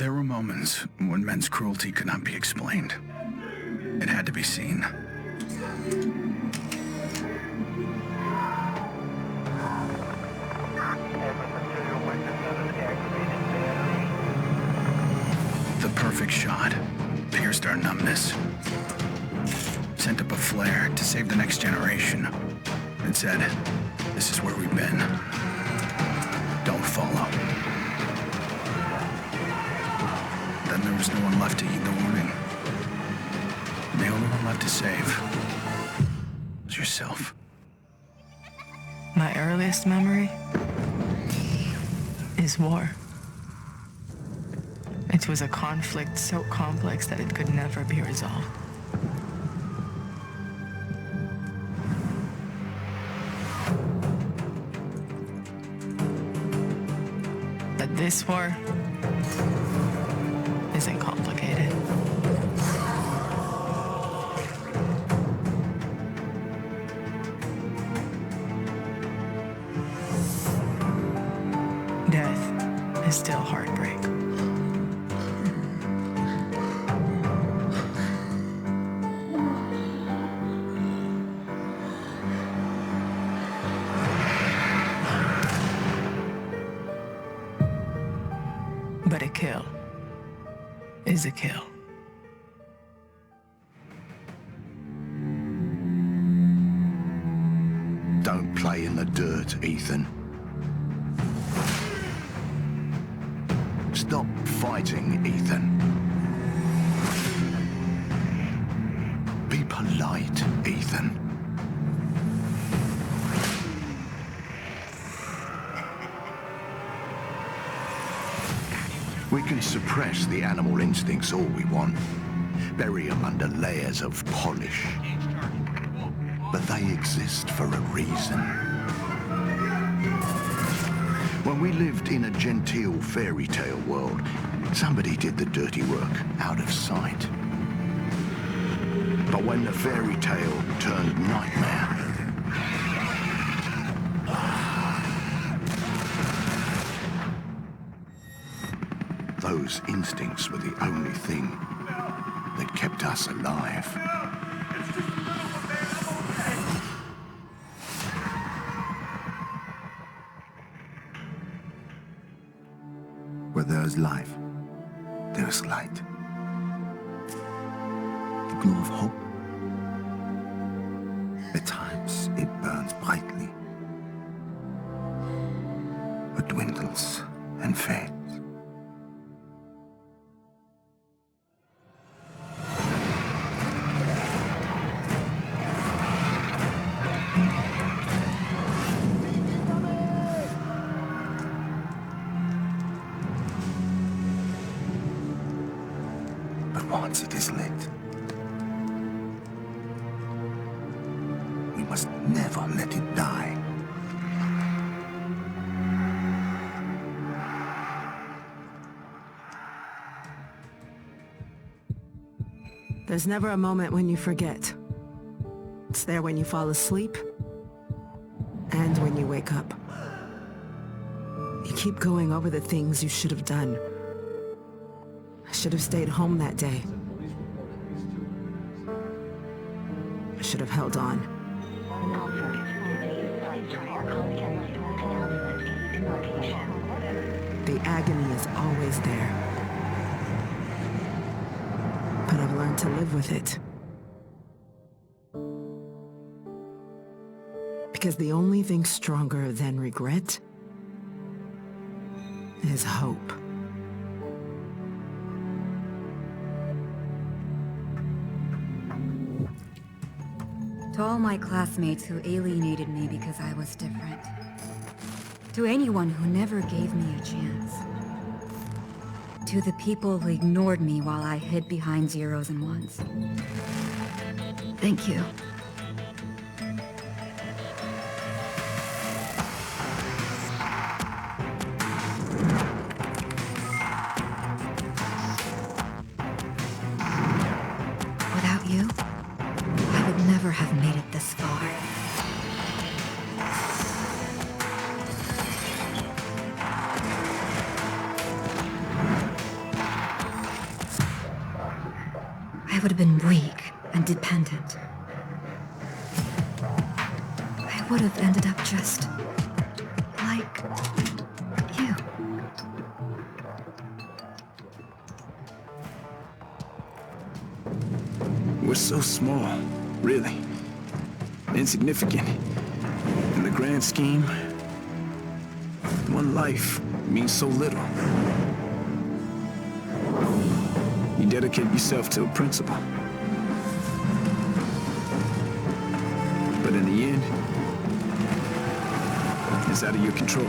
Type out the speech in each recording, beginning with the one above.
There were moments when men's cruelty could not be explained. It had to be seen. The perfect shot pierced our numbness, sent up a flare to save the next generation. It said, "This is where we've been. Don't follow." Then there was no one left to heed the warning. The only one left to save was yourself. My earliest memory is war. It was a conflict so complex that it could never be resolved. But this war isn't complicated. Death is still heartbreak. But a kill is a kill. Don't play in the dirt, Ethan. Stop fighting, Ethan. Be polite, Ethan. We can suppress the animal instincts all we want, bury them under layers of polish. But they exist for a reason. When we lived in a genteel fairy tale world, somebody did the dirty work out of sight. But when the fairy tale turned nightmare, those instincts were the only thing that kept us alive. Where there's life, there's light. The glow of hope. At times, it burns brightly, but dwindles and fades. Once it is lit, we must never let it die. There's never a moment when you forget. It's there when you fall asleep and when you wake up. You keep going over the things you should have done. I should have stayed home that day. I should have held on. The agony is always there. But I've learned to live with it. Because the only thing stronger than regret is hope. To all my classmates who alienated me because I was different. To anyone who never gave me a chance. To the people who ignored me while I hid behind zeros and ones. Thank you. Without you, I would never have made it this far. I would have been weak and dependent. I would have ended up just like you. We're so small, really. Insignificant. In the grand scheme, one life means so little. You dedicate yourself to a principle. But in the end, it's out of your control.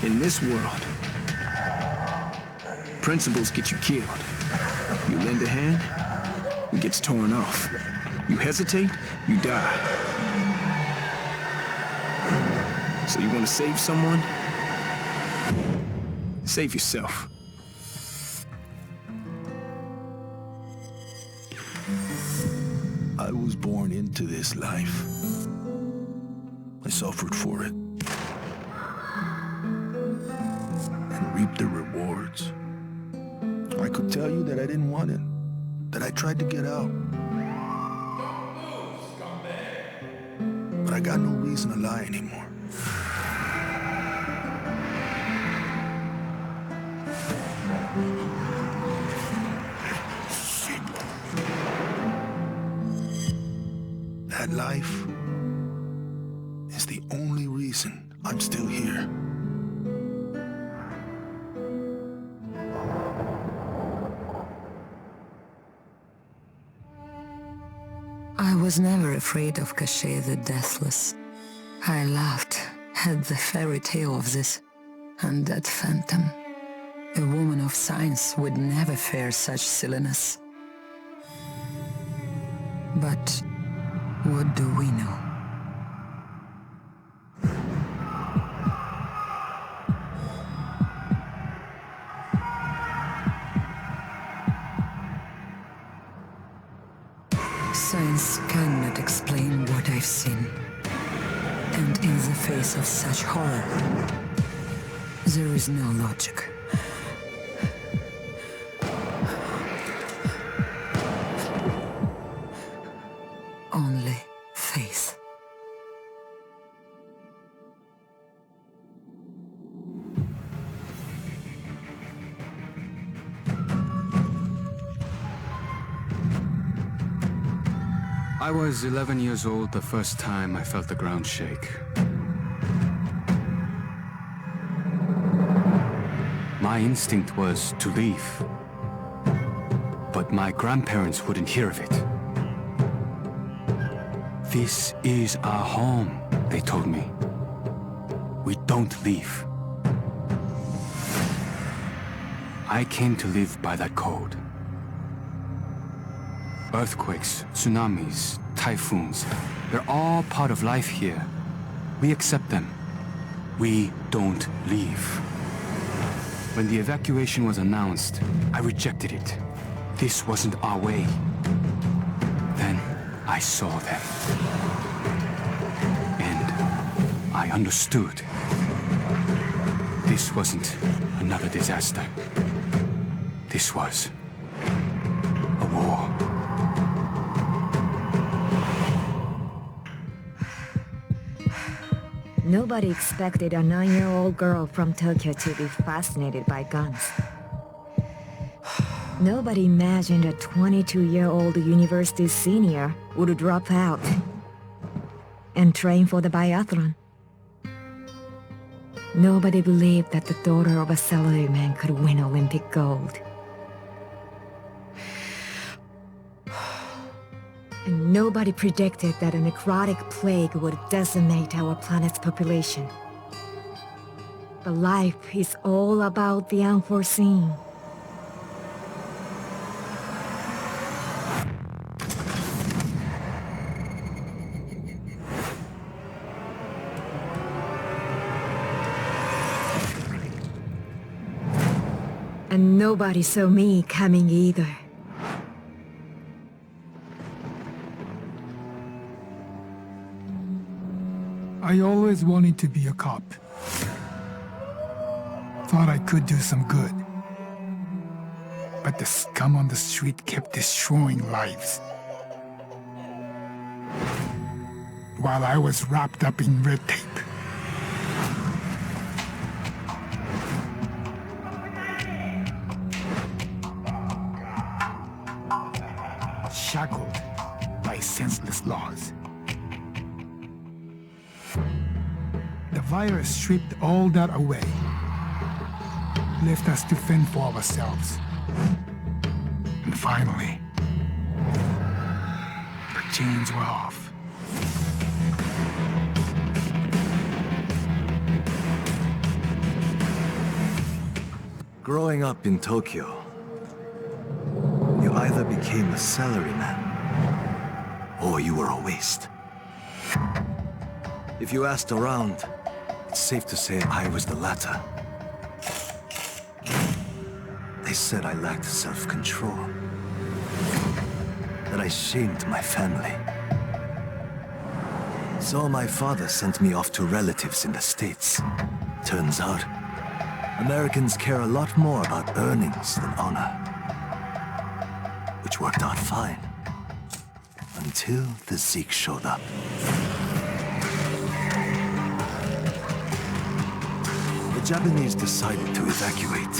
In this world, principles get you killed. You lend a hand, it gets torn off. You hesitate, you die. So you want to save someone? Save yourself. I was born into this life. I suffered for it. And reaped the rewards. I could tell you that I didn't want it. That I tried to get out. But I got no reason to lie anymore. That life is the only reason I'm still here. I was never afraid of Cachet the Deathless. I laughed at the fairy tale of this undead phantom. A woman of science would never fear such silliness. But what do we know? Science cannot explain what I've seen. And in the face of such horror, there is no logic. Only faith. I was 11 years old the first time I felt the ground shake. My instinct was to leave. But my grandparents wouldn't hear of it. This is our home, they told me. We don't leave. I came to live by that code. Earthquakes, tsunamis, typhoons, they're all part of life here. We accept them. We don't leave. When the evacuation was announced, I rejected it. This wasn't our way. Then I saw them. And I understood. This wasn't another disaster. This was a war. Nobody expected a 9-year-old girl from Tokyo to be fascinated by guns. Nobody imagined a 22-year-old university senior would drop out and train for the biathlon. Nobody believed that the daughter of a salaryman could win Olympic gold. And nobody predicted that a necrotic plague would decimate our planet's population. But life is all about the unforeseen. And nobody saw me coming either. I always wanted to be a cop. Thought I could do some good. But the scum on the street kept destroying lives. While I was wrapped up in red tape. Shackled by senseless laws. The virus stripped all that away, left us to fend for ourselves. And finally, the chains were off. Growing up in Tokyo, you either became a salaryman, or you were a waste. If you asked around, it's safe to say I was the latter. They said I lacked self-control, that I shamed my family. So my father sent me off to relatives in the States. Turns out, Americans care a lot more about earnings than honor. Which worked out fine. Until the Zeke showed up. The Japanese decided to evacuate.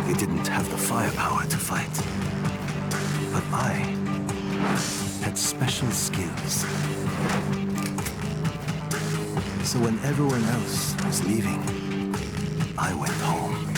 They didn't have the firepower to fight. But I had special skills. So when everyone else was leaving, I went home.